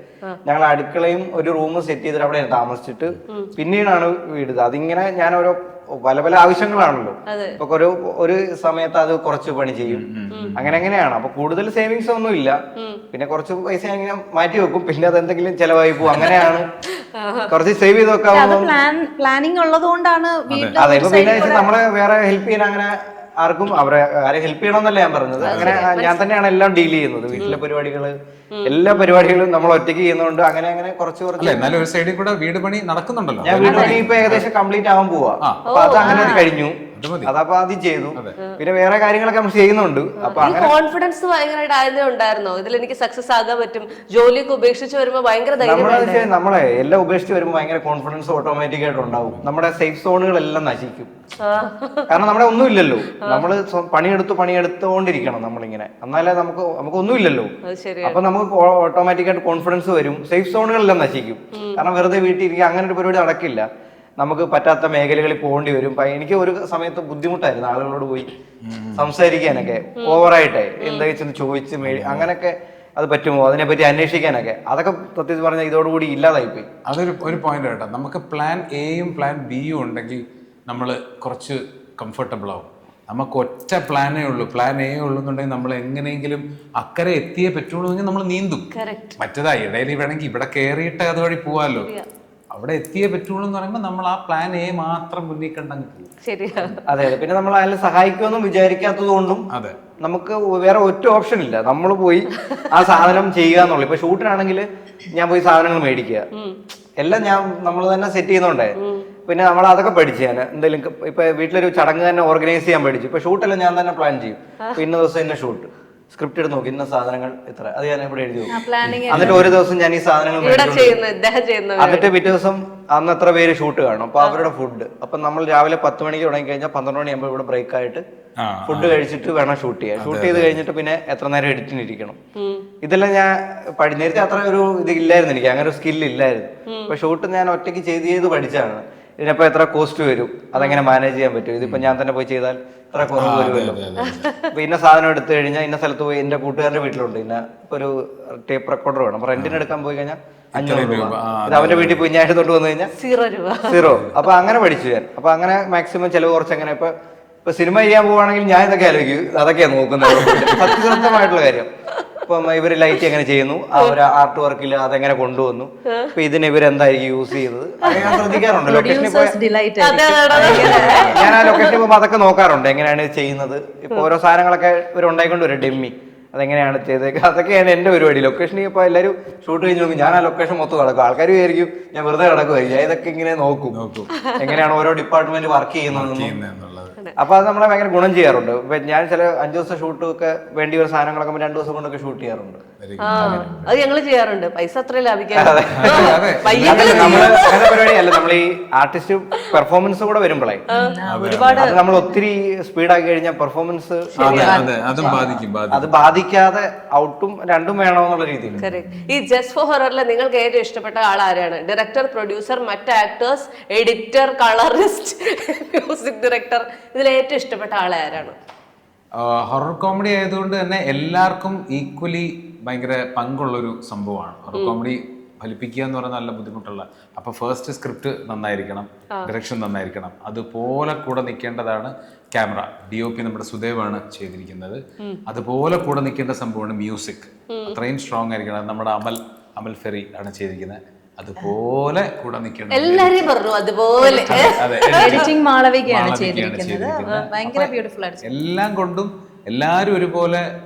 ഞങ്ങൾ അടുക്കളയും ഒരു റൂം സെറ്റ് ചെയ്തിട്ട് അവിടെ താമസിച്ചിട്ട് പിന്നീടാണ് വീട്. അതിങ്ങനെ ഞാൻ ഓരോ പല പല ആവശ്യങ്ങളാണല്ലോ. ഇപ്പൊ ഒരു സമയത്ത് അത് കുറച്ച് പണി ചെയ്യും, അങ്ങനെയാണ്. അപ്പൊ കൂടുതൽ സേവിങ്സ് ഒന്നും ഇല്ല. പിന്നെ കുറച്ച് പൈസ ഇങ്ങനെ മാറ്റി വെക്കും, പിന്നെ അത് എന്തെങ്കിലും ചെലവായി പോകും. അങ്ങനെയാണ് കുറച്ച് സേവ് ചെയ്ത് വെക്കാവുന്ന പ്ലാനിങ് ഉള്ളത് കൊണ്ടാണ്. അതെ, ഇപ്പൊ പിന്നെ നമ്മള് വേറെ ഹെൽപ്പ് ചെയ്യാൻ അങ്ങനെ ആർക്കും ആരെ ഹെൽപ്പ് ചെയ്യണമെന്നല്ല ഞാൻ പറഞ്ഞത്. അങ്ങനെ ഞാൻ തന്നെയാണ് എല്ലാം ഡീൽ ചെയ്യുന്നത്. വീട്ടിലെ പരിപാടികള്, എല്ലാ പരിപാടികളും നമ്മൾ ഒറ്റയ്ക്ക് ചെയ്യുന്നതുകൊണ്ട് അങ്ങനെ അങ്ങനെ കുറച്ച് എന്നാലും ഒരു സൈഡിൽ കൂടെ വീട് പണി നടക്കുന്നുണ്ടല്ലോ. ഞാൻ വീട് പണി ഇപ്പൊ ഏകദേശം കംപ്ലീറ്റ് ആവാൻ പോവാ. അപ്പൊ അത് അങ്ങനെ കഴിഞ്ഞു, അതപ്പോ അത് ചെയ്തു. പിന്നെ വേറെ കാര്യങ്ങളൊക്കെ നമ്മൾ ചെയ്യുന്നുണ്ട്. അപ്പൊ കോൺഫിഡൻസ് ഭയങ്കരമായിട്ട് ആദ്യമേ ഉണ്ടായിരുന്നോ? ഇതിൽ എനിക്ക് സക്സസ് ആകാൻ പറ്റും, ജോലിയൊക്കെ ഉപേക്ഷിച്ച് വരുമ്പോ ഭയങ്കര നമ്മളെ എല്ലാം ഉപേക്ഷിച്ച് വരുമ്പോൾ ഭയങ്കര കോൺഫിഡൻസ് ഓട്ടോമാറ്റിക് ആയിട്ട് ഉണ്ടാവും. നമ്മുടെ സേഫ് സോണുകളെല്ലാം നശിക്കും. കാരണം നമ്മുടെ ഒന്നുമില്ലല്ലോ, നമ്മള് പണിയെടുത്തോണ്ടിരിക്കണം നമ്മളിങ്ങനെ, എന്നാലേ നമുക്ക് ഒന്നുമില്ലല്ലോ. അപ്പൊ നമുക്ക് ഓട്ടോമാറ്റിക് ആയിട്ട് കോൺഫിഡൻസ് വരും, സേഫ് സോണുകളെല്ലാം നശിക്കും. കാരണം വെറുതെ വീട്ടിൽ ഇരിക്കുക അങ്ങനെ ഒരു പരിപാടി നടക്കില്ല. നമുക്ക് പറ്റാത്ത മേഖലകളിൽ പോകേണ്ടി വരും. എനിക്ക് ഒരു സമയത്ത് ബുദ്ധിമുട്ടായിരുന്നു ആളുകളോട് പോയി സംസാരിക്കാനൊക്കെ, ഓവറായിട്ടേ എന്താ ചോദിച്ച് അങ്ങനെയൊക്കെ അത് പറ്റുമോ, അതിനെപ്പറ്റി അന്വേഷിക്കാനൊക്കെ. അതൊക്കെ സത്യത്തിൽ പറഞ്ഞാൽ ഇതോടുകൂടി ഇല്ലാതായിപ്പോയി. അതൊരു പോയിന്റ് കേട്ടോ. നമുക്ക് പ്ലാൻ എയും പ്ലാൻ ബിയും ഉണ്ടെങ്കിൽ നമ്മൾ കുറച്ച് കംഫർട്ടബിൾ ആവും. നമുക്ക് ഒറ്റ പ്ലാനേ ഉള്ളൂ, പ്ലാൻ എ ഉള്ളൂന്നുണ്ടെങ്കിൽ നമ്മൾ എങ്ങനെയെങ്കിലും അക്കരെ എത്തിയേ പറ്റുള്ളൂ എങ്കിൽ നമ്മൾ നീന്തും. മറ്റേതാ ഇടയിൽ വേണമെങ്കിൽ ഇവിടെ കയറിയിട്ട് അതുവഴി പോവാമല്ലോ, അവിടെ എത്തിയേ പറ്റുള്ളൂ എന്ന് പറയുമ്പോൾ നമ്മൾ ആ പ്ലാൻ എ മാത്രം മുന്നിൽ കണ്ടങ്ങ് പോകും. അതെ, പിന്നെ നമ്മൾ അതിൽ സഹായിക്കുമെന്നും വിചാരിക്കാത്തത് കൊണ്ടും നമുക്ക് വേറെ ഒറ്റ ഓപ്ഷൻ ഇല്ല. നമ്മൾ പോയി ആ സാധനം ചെയ്യുക എന്നുള്ളു. ഇപ്പൊ ഷൂട്ടിനാണെങ്കിൽ ഞാൻ പോയി സാധനങ്ങൾ മേടിക്കുക, എല്ലാം നമ്മൾ തന്നെ സെറ്റ് ചെയ്യുന്നുണ്ടേ. പിന്നെ നമ്മൾ അതൊക്കെ പഠിച്ചു. ഞാൻ എന്തെങ്കിലും ഇപ്പൊ വീട്ടിലൊരു ചടങ്ങ് തന്നെ ഓർഗനൈസ് ചെയ്യാൻ പഠിച്ചു. ഇപ്പൊ ഷൂട്ടെല്ലാം ഞാൻ തന്നെ പ്ലാൻ ചെയ്യും. ഇപ്പൊ ഇന്ന ദിവസം ഇന്ന ഷൂട്ട്, സ്ക്രിപ്റ്റ് എടുത്ത് നോക്കി, ഇന്ന സാധനങ്ങൾ ഇത്ര, അത് ഞാൻ ഇവിടെ എഴുതി നോക്കും. എന്നിട്ട് ഒരു ദിവസം ഞാൻ ഈ സാധനങ്ങൾ എന്നിട്ട് പിറ്റേ ദിവസം അന്ന് എത്ര പേര് ഷൂട്ട് കാണും, അപ്പൊ അവരുടെ ഫുഡ്. അപ്പൊ നമ്മൾ രാവിലെ 10 മണിക്ക് തുടങ്ങി കഴിഞ്ഞാൽ 12 മണിയാകുമ്പോൾ ഇവിടെ ബ്രേക്ക് ആയിട്ട് ഫുഡ് കഴിച്ചിട്ട് വേണം ഷൂട്ട് ചെയ്യാൻ. ഷൂട്ട് ചെയ്ത് കഴിഞ്ഞിട്ട് പിന്നെ എത്ര നേരം എഡിറ്റിന് ഇരിക്കണം. ഇതെല്ലാം ഞാൻ നേരത്തെ അത്ര ഒരു ഇത് ഇല്ലായിരുന്നു, എനിക്ക് അങ്ങനെ ഒരു സ്കില്ല് ഇല്ലായിരുന്നു. അപ്പൊ ഷൂട്ട് ഞാൻ ഒറ്റയ്ക്ക് ചെയ്ത് പഠിച്ചാണ്. ഇതിനിപ്പോ എത്ര കോസ്റ്റ് വരും, അതെങ്ങനെ മാനേജ് ചെയ്യാൻ പറ്റും, ഇതിപ്പോ ഞാൻ തന്നെ പോയി ചെയ്താൽ ഇത്ര കുറവ് വരുമല്ലോ. അപ്പൊ ഇന്ന സാധനം എടുത്തു കഴിഞ്ഞാൽ ഇന്ന സ്ഥലത്ത് പോയി എന്റെ കൂട്ടുകാരന്റെ വീട്ടിലുണ്ട് ഇന്ന ഒരു ടേപ്പ് റെക്കോർഡർ വേണം, അപ്പൊ റെന്റിന് എടുക്കാൻ പോയി കഴിഞ്ഞാൽ 500 രൂപ. ഇത് അവന്റെ വീട്ടിൽ പോയി ഞാൻ എടുത്തോണ്ട് വന്നു കഴിഞ്ഞാൽ 0. അപ്പൊ അങ്ങനെ പഠിച്ചു ഞാൻ. അപ്പൊ അങ്ങനെ മാക്സിമം ചെലവ് കുറച്ച് അങ്ങനെ ഇപ്പൊ സിനിമ ചെയ്യാൻ പോവാണെങ്കിൽ ഞാൻ ഇതൊക്കെ ആലോചിക്കും, അതൊക്കെയാണ് നോക്കുന്നത്. സത്യസന്ധമായിട്ടുള്ള കാര്യം. ഇപ്പം ഇവര് ലൈറ്റ് എങ്ങനെ ചെയ്യുന്നു, ഒരു ആർട്ട് വർക്കിൽ അതെങ്ങനെ കൊണ്ടുവന്നു, ഇപ്പൊ ഇതിന് ഇവരെന്തായിരിക്കും യൂസ് ചെയ്തത്, അങ്ങനെ ഞാൻ ശ്രദ്ധിക്കാറുണ്ട്. ലൊക്കേഷനിൽ ഞാൻ ആ ലൊക്കേഷനിൽ പോകുമ്പോൾ അതൊക്കെ നോക്കാറുണ്ട്, എങ്ങനെയാണ് ചെയ്യുന്നത്. ഇപ്പൊ ഓരോ സാധനങ്ങളൊക്കെ ഇവർ ഉണ്ടായിക്കൊണ്ട് വരും, ഡെമ്മി, അതെങ്ങനെയാണ് ചെയ്തേക്കുക, അതൊക്കെയാണ് എന്റെ പരിപാടി. ലൊക്കേഷനിൽ ഇപ്പൊ എല്ലാവരും ഷൂട്ട് കഴിഞ്ഞ് നോക്കും, ഞാൻ ആ ലൊക്കേഷൻ മൊത്തം കിടക്കും. ആൾക്കാർ വിചാരിക്കും ഞാൻ വെറുതെ കിടക്കുമായിരിക്കും. ഞാൻ ഇതൊക്കെ ഇങ്ങനെ നോക്കും, എങ്ങനെയാണ് ഓരോ ഡിപ്പാർട്ട്മെന്റ് വർക്ക് ചെയ്യുന്നതെന്നും. അപ്പൊ അത് നമ്മളെ ഭയങ്കര ഗുണം ചെയ്യാറുണ്ട്. ഇപ്പൊ ഞാൻ ചില 5 ദിവസം ഷൂട്ട് ഒക്കെ വേണ്ടി വരുന്ന സാധനങ്ങളൊക്കെ 2 ദിവസം കൊണ്ടൊക്കെ ഷൂട്ട് ചെയ്യാറുണ്ട്. അത് ഞങ്ങള് ചെയ്യാറുണ്ട്, പൈസ അത്ര ലാഭിക്കാൻ. പരിപാടി അല്ല, നമ്മൾ ഈ ആർട്ടിസ്റ്റ് പെർഫോമൻസ് കൂടെ വരുമ്പോഴേ ഒരുപാട് നമ്മൾ ഒത്തിരി സ്പീഡാക്കി കഴിഞ്ഞാൽ പെർഫോമൻസ് അത് ബാധിക്കാതെ ഔട്ടും രണ്ടും വേണമെന്നുള്ള രീതിയിൽ. ഈ ജസ്റ്റ് ഫോർ ഹൊററിൽ നിങ്ങൾക്ക് ഏറ്റവും ഇഷ്ടപ്പെട്ട ആൾ ആരാണ്? ഡയറക്ടർ, പ്രൊഡ്യൂസർ, മറ്റ് actors, editor, colourist, music director, ഇതിൽ ഏറ്റവും ഇഷ്ടപ്പെട്ട ആൾ ആരാണ്? ഹൊറർ കോമഡി ആയതുകൊണ്ട് തന്നെ എല്ലാവർക്കും ഈക്വലി ഭയങ്കര പങ്കുള്ളൊരു സംഭവമാണ്. ഹൊറർ കോമഡി ഫലിപ്പിക്കുക എന്ന് പറയുന്നത് നല്ല ബുദ്ധിമുട്ടുള്ള. അപ്പൊ ഫസ്റ്റ് സ്ക്രിപ്റ്റ് നന്നായിരിക്കണം, ഡയറക്ഷൻ നന്നായിരിക്കണം, അതുപോലെ കൂടെ നിൽക്കേണ്ടതാണ് ക്യാമറ. DOP നമ്മുടെ സുദേവാണ് ചെയ്തിരിക്കുന്നത്. അതുപോലെ കൂടെ നിൽക്കേണ്ട സംഭവമാണ് മ്യൂസിക്, അത്രയും സ്ട്രോങ് ആയിരിക്കണം. നമ്മുടെ അമൽ ഫെറി ആണ് ചെയ്തിരിക്കുന്നത്. അതുപോലെ കൂടെ നിൽക്കണം. എല്ലാരെയും പറഞ്ഞു അതുപോലെ. എഡിറ്റിംഗ് മാളവികയാണ് ചെയ്തിരിക്കുന്നത്. ഭയങ്കര ബ്യൂട്ടിഫുൾ ആയിട്ട് എല്ലാം കൊണ്ടും എല്ലാരും ഒരുപോലെ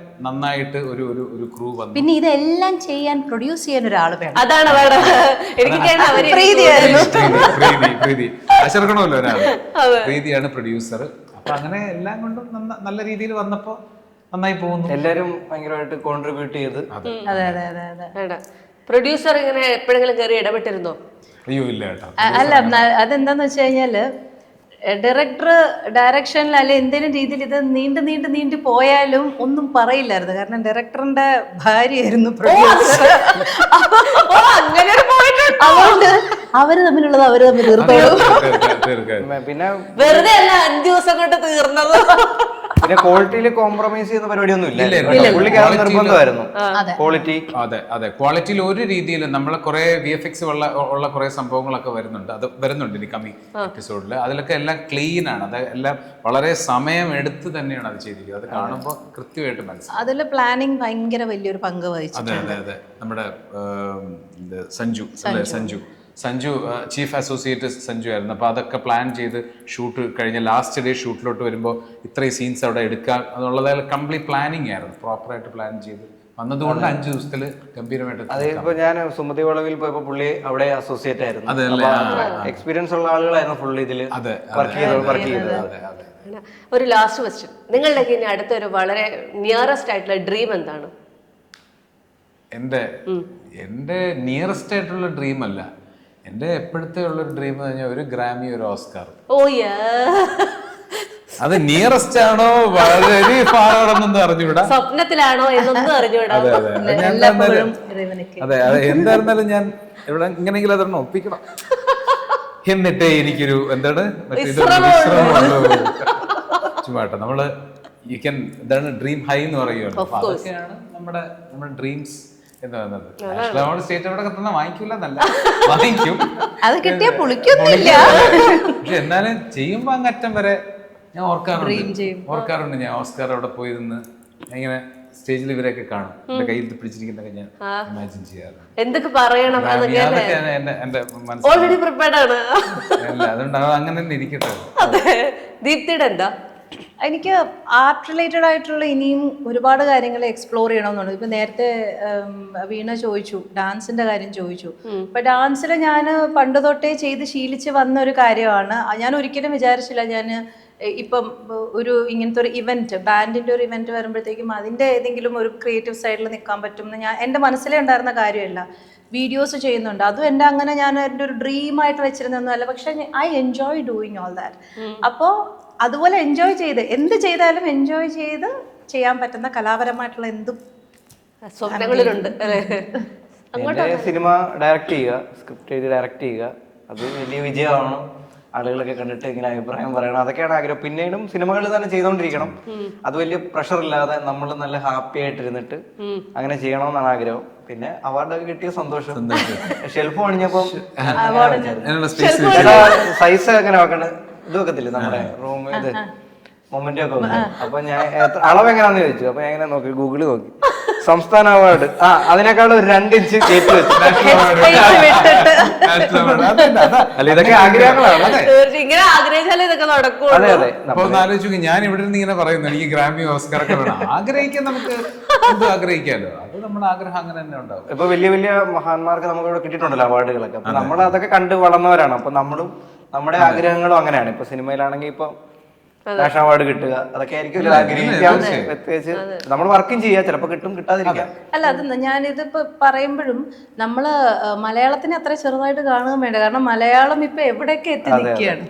നന്നായിട്ട് ഒരു ക്രൂ വന്നു. പിന്നെ ഇതെല്ലാം ചെയ്യാൻ പ്രൊഡ്യൂസ് ചെയ്യാൻ ഒരാൾ വേണം. അതാണ് പ്രീതി അശർക്കണമല്ലോ ഒരാൾ. പ്രീതിയാണ് പ്രൊഡ്യൂസർ. അപ്പൊ അങ്ങനെ എല്ലാം കൊണ്ടും നല്ല രീതിയിൽ വന്നപ്പോ നന്നായി പോകുന്നു. എല്ലാരും ഭയങ്കരമായിട്ട് കോൺട്രിബ്യൂട്ട് ചെയ്ത്. അതെ. പ്രൊഡ്യൂസർ ഇങ്ങനെ എപ്പോഴെങ്കിലും കയറി ഇടപെട്ടിരുന്നോ? അയ്യോ ഇല്ല കേട്ടോ. അല്ല, അതെന്താന്ന് വെച്ച് കഴിഞ്ഞാല് ഡയറക്ടർ ഡയറക്ഷനിൽ അല്ലെ എന്തെങ്കിലും രീതിയിൽ ഇത് നീണ്ടു പോയാലും ഒന്നും പറയില്ലായിരുന്നു. കാരണം ഡയറക്ടറിന്റെ ഭാര്യയായിരുന്നു പ്രൊഡ്യൂസർ. അവര് തമ്മിലുള്ളത് അവര് തമ്മിൽ തീർത്തോളും. പിന്നെ വെറുതെ അല്ല 5 ദിവസം കൊണ്ട് തീർന്നത്. പിന്നെ ക്വാളിറ്റിയിൽ കോംപ്രമൈസ് ചെയ്യുന്ന പരിപാടിയൊന്നും ഇല്ല. പുള്ളിക്ക് അത് നിർബന്ധമായിരുന്നു ക്വാളിറ്റി. അതെ ക്വാളിറ്റിയിൽ ഒരു രീതിയിലും നമ്മളെ കുറെ VFX ഉള്ള കുറെ സംഭവങ്ങളൊക്കെ വരുന്നുണ്ട് ഇനി കമ്മിങ് എപ്പിസോഡിൽ. അതിലൊക്കെ എല്ലാം ക്ലീൻ ആണ്. അത് എല്ലാം വളരെ സമയം എടുത്ത് തന്നെയാണ് അത് ചെയ്തിരിക്കുന്നത്. അത് കാണുമ്പോൾ കൃത്യമായിട്ട് മനസ്സിലാവും. അതില് പ്ലാനിങ് ഭയങ്കര വലിയൊരു പങ്ക് വഹിച്ചു. അതെ നമ്മുടെ സഞ്ജു ചീഫ് അസോസിയേറ്റ് സഞ്ജു ആയിരുന്നു. അപ്പോൾ അതൊക്കെ പ്ലാൻ ചെയ്ത് ഷൂട്ട് കഴിഞ്ഞ ലാസ്റ്റ് ഡേ ഷൂട്ടിലോട്ട് വരുമ്പോൾ ഇത്രയും സീൻസ് അവിടെ എടുക്കാം എന്നുള്ളത് കംപ്ലീറ്റ് പ്ലാനിങ് ആയിരുന്നു. പ്രോപ്പറായിട്ട് പ്ലാൻ ചെയ്ത് വന്നതുകൊണ്ട് 5 ദിവസത്തിൽ ഗംഭീരമായിട്ട്. അതിപ്പോ ഞാൻ സുമതി വളവിൽ പോയപ്പോ പുള്ളി അവിടെ അസോസിയേറ്റ് ആയിരുന്നു. എക്സ്പീരിയൻസ് ഉള്ള ആളുകളായിരുന്നു ഫുള്ള് ഇതില് വർക്ക് ചെയ്തത്. ഒരു ലാസ്റ്റ് ക്വസ്റ്റ്യൻ, നിങ്ങളുടെ ഇനി അടുത്തൊരു വളരെ നിയറസ്റ്റ് ആയിട്ടുള്ള ഡ്രീം എന്താണ്? എൻ്റെ നിയറസ്റ്റ് ആയിട്ടുള്ള ഡ്രീം അല്ല, എൻ്റെ എപ്പോഴത്തെ ഉള്ളൊരു ഡ്രീം എന്ന് പറഞ്ഞാൽ ഒരു ഗ്രാമി ഒരു ഓസ്കാർ. അത് നിയറസ്റ്റ് ആണോ വളരെ ഫാറൊന്നും അറിഞ്ഞുകൂടാ, സ്വപ്നത്തിലാണോ എന്നൊന്നും അറിഞ്ഞുകൂടാ. അതെ എന്തായിരുന്നാലും ഞാൻ ഇവിടെ ഇങ്ങനെയെങ്കിലും അതൊന്നും ഒപ്പിക്കണം. എന്നിട്ട് എനിക്കൊരു എന്താണ് ചുമ്മാട്ടോ നമ്മള് എന്താണ് ഡ്രീം ഹൈ എന്ന് പറയുമല്ലോ. അപ്പൊ അതൊക്കെയാണ് നമ്മുടെ ഡ്രീംസ് എന്ന് പറയുന്നത്. നമ്മുടെ സ്റ്റേറ്റ് അവിടെ തന്നെ വാങ്ങിക്കില്ലെന്നല്ല, വാങ്ങിക്കും. അത് കിട്ടിയ പുളിക്കൊന്നുമില്ല. പക്ഷെ എന്നാലും ചെയ്യുമ്പോ അങ്ങറ്റം വരെ ഞാൻ ഓർക്കാറുണ്ട്. ഞാൻ ഓസ്കാർ അവിടെ പോയി നിന്ന് ഇങ്ങനെ സ്റ്റേജിൽ ഇവരെയൊക്കെ കാണും, എന്റെ കയ്യിൽ പിടിച്ചിരിക്കുന്നതൊക്കെ ഞാൻ ഇമാജിൻ ചെയ്യാറുണ്ട്. എന്തൊക്കെ പറയണം എന്റെ ഓൾറെഡി പ്രിപ്പയർഡ് ആണ്. അതുകൊണ്ട് അങ്ങനെ തന്നെ ഇരിക്കട്ടെ. ദീപ്തിയുടെ എന്താ? എനിക്ക് ആർട്ട് റിലേറ്റഡ് ആയിട്ടുള്ള ഇനിയും ഒരുപാട് കാര്യങ്ങൾ എക്സ്പ്ലോർ ചെയ്യണമെന്നുണ്ട്. ഇപ്പൊ നേരത്തെ വീണ ചോദിച്ചു, ഡാൻസിന്റെ കാര്യം ചോദിച്ചു. ഇപ്പൊ ഡാൻസിൽ ഞാൻ പണ്ട് തൊട്ടേ ചെയ്ത് ശീലിച്ച് വന്ന ഒരു കാര്യമാണ്. ഞാൻ ഒരിക്കലും വിചാരിച്ചില്ല ഞാൻ ഇപ്പം ഒരു ഇങ്ങനത്തെ ഒരു ഇവന്റ്, ബാൻഡിന്റെ ഒരു ഇവന്റ് വരുമ്പോഴത്തേക്കും അതിന്റെ ഏതെങ്കിലും ഒരു ക്രിയേറ്റീവ് സൈഡിൽ നിൽക്കാൻ പറ്റും എന്ന് എൻ്റെ മനസ്സിലേ ഉണ്ടായിരുന്ന കാര്യമല്ല. വീഡിയോസ് ചെയ്യുന്നുണ്ട്, അതും എൻ്റെ അങ്ങനെ ഞാൻ എൻ്റെ ഒരു ഡ്രീമായിട്ട് വെച്ചിരുന്നൊന്നുമല്ല. പക്ഷെ I enjoy doing all that. അപ്പോൾ അതുപോലെ എൻജോയ് ചെയ്ത് എന്ത് ചെയ്താലും എൻജോയ് ചെയ്ത് ചെയ്യാൻ പറ്റുന്ന കലാപരമായിട്ടുള്ള എന്തും സ്വപ്നങ്ങളിലുണ്ട്. സിനിമ ഡയറക്റ്റ് ചെയ്യുക, സ്ക്രിപ്റ്റ് എഴുതി ഡയറക്റ്റ് ചെയ്യുക, അത് വലിയ വിജയമാവണം, ആളുകളൊക്കെ കണ്ടിട്ട് ഇങ്ങനെ അഭിപ്രായം പറയണം, അതൊക്കെയാണ് ആഗ്രഹം. പിന്നീടും സിനിമകൾ തന്നെ ചെയ്തുകൊണ്ടിരിക്കണം, അത് വലിയ പ്രഷർ ഇല്ലാതെ നമ്മൾ നല്ല ഹാപ്പി ആയിട്ടിരുന്നിട്ട് അങ്ങനെ ചെയ്യണമെന്നാണ് ആഗ്രഹം. പിന്നെ അവാർഡൊക്കെ കിട്ടിയ സന്തോഷം. ഷെൽഫ് പണിഞ്ഞപ്പോ സൈസ് എങ്ങനെ വെക്കണേ ഇത് വെക്കത്തില്ല നമ്മുടെ റൂം ഇത് മൊമെന്റ് ഒക്കെ വെക്കും. അപ്പൊ ഞാൻ അളവ് എങ്ങനെയാന്ന് ചോദിച്ചു. അപ്പൊ ഞാൻ ഇങ്ങനെ നോക്കി, ഗൂഗിള് നോക്കി, സംസ്ഥാന അവാർഡ് അതിനേക്കാൾ ഒരു 2 ഇഞ്ച് കയറ്റി വെച്ചു. അല്ല ഇതൊക്കെ ആഗ്രഹങ്ങളാണ്. ഇങ്ങനെ ആഗ്രഹിച്ചാലേ ഇതൊക്കെ നടക്കൂ. അതെ അതെ. അപ്പൊ ഒന്ന് ആലോചിച്ചു, ഞാൻ ഇവിടെ നിന്ന് ഇങ്ങനെ പറയുന്നു എനിക്ക് ഗ്രാമി ഓസ്കാർ ഒക്കെ വേണം. ആഗ്രഹിക്കാൻ നമുക്ക് എന്തും ആഗ്രഹിക്കാമല്ലോ, അത് നമ്മുടെ ആഗ്രഹം അങ്ങനെ തന്നെ ഉണ്ടാവും. ഇപ്പൊ വലിയ വലിയ മഹാന്മാർക്ക് നമുക്ക് ഇവിടെ കിട്ടിയിട്ടുണ്ടല്ലോ അവാർഡുകളൊക്കെ. അപ്പൊ നമ്മൾ അതൊക്കെ കണ്ട് വളർന്നവരാണ്. അപ്പൊ നമ്മളും നമ്മുടെ ആഗ്രഹങ്ങളും അങ്ങനെയാണ്. ഇപ്പൊ സിനിമയിലാണെങ്കിൽ ഇപ്പൊ നാഷണൽ അവാർഡ് കിട്ടുക, അതൊക്കെ ആയിരിക്കും ആഗ്രഹിക്കാം. പ്രത്യേകിച്ച് നമ്മൾ വർക്കും ചെയ്യാം, ചിലപ്പോൾ കിട്ടും കിട്ടാതിരിക്കാം. അല്ല അത് ഞാനിതിപ്പോ പറയുമ്പോഴും നമ്മള് മലയാളത്തിനെ അത്ര ചെറുതായിട്ട് കാണുകയും വേണ്ട. കാരണം മലയാളം ഇപ്പൊ എവിടെയൊക്കെ എത്തി നിൽക്കുകയാണ്.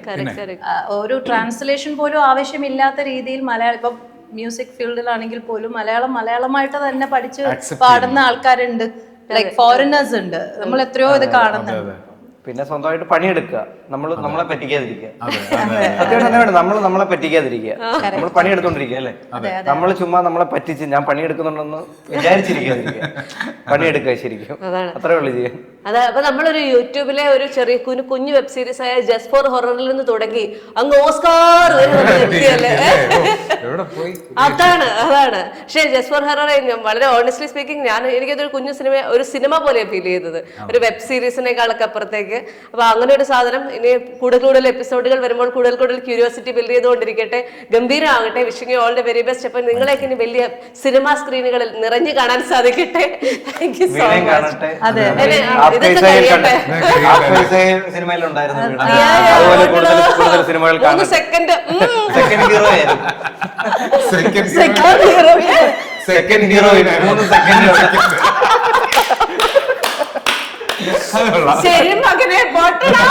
ഒരു ട്രാൻസ്ലേഷൻ പോലും ആവശ്യമില്ലാത്ത രീതിയിൽ മലയാളം ഇപ്പൊ മ്യൂസിക് ഫീൽഡിലാണെങ്കിൽ പോലും മലയാളമായിട്ട് തന്നെ പഠിച്ച് പാടുന്ന ആൾക്കാരുണ്ട്. ലൈക് ഫോറിനേഴ്സ് ഉണ്ട്, നമ്മൾ എത്രയോ ഇത് കാണുന്നുണ്ട്. പിന്നെ സ്വന്തമായിട്ട് പണിയെടുക്കുക, നമ്മളെ പറ്റിക്കാതിരിക്കുക. അത്യാവശ്യം നമ്മളെ പറ്റിക്കാതിരിക്കുക, നമ്മൾ പണിയെടുത്തോണ്ടിരിക്കുക അല്ലേ. നമ്മൾ ചുമ്മാ നമ്മളെ പറ്റിച്ച് ഞാൻ പണിയെടുക്കുന്നുണ്ടെന്ന് വിചാരിച്ചിരിക്കാതിരിക്കുക, പണിയെടുക്കുക ശരിക്കും. അത്രേ ഉള്ളു ചെയ്യാൻ. അതെ. അപ്പൊ നമ്മളൊരു യൂട്യൂബിലെ ഒരു ചെറിയ കുഞ്ഞു വെബ് സീരീസ് ആയ ജസ്റ്റ് ഫോർ ഹൊററിൽ നിന്ന് തുടങ്ങി അങ്ങ് ഓസ്കാർ എത്തിയല്ലേ. അതാണ്. പക്ഷെ ജസ്റ്റ് ഫോർ ഹൊറർ വളരെ ഓണസ്റ്റ്ലി സ്പീക്കിംഗ് എനിക്കതൊരു കുഞ്ഞു ഒരു സിനിമ പോലെ ഫീൽ ചെയ്തത്, ഒരു വെബ് സീരീസിനേക്കാളൊക്കെ അപ്പുറത്തേക്ക്. അപ്പൊ അങ്ങനെ ഒരു സാധനം ഇനി കൂടുതൽ എപ്പിസോഡുകൾ വരുമ്പോൾ കൂടുതൽ ക്യൂരിയോസിറ്റി ബിൽഡ് ചെയ്തുകൊണ്ടിരിക്കട്ടെ, ഗംഭീരമാകട്ടെ. Wishing you all the very best. അപ്പൊ നിങ്ങളെയൊക്കെ ഇനി വലിയ സിനിമാ സ്ക്രീനുകളിൽ നിറഞ്ഞു കാണാൻ സാധിക്കട്ടെ. Thank you so much. സിനിമയിലുണ്ടായിരുന്നു, അതുപോലെ കൂടുതൽ സിനിമകൾ കാണാൻ. Second hero 3 second. ശരി മകനെ, പോട്ടടാ.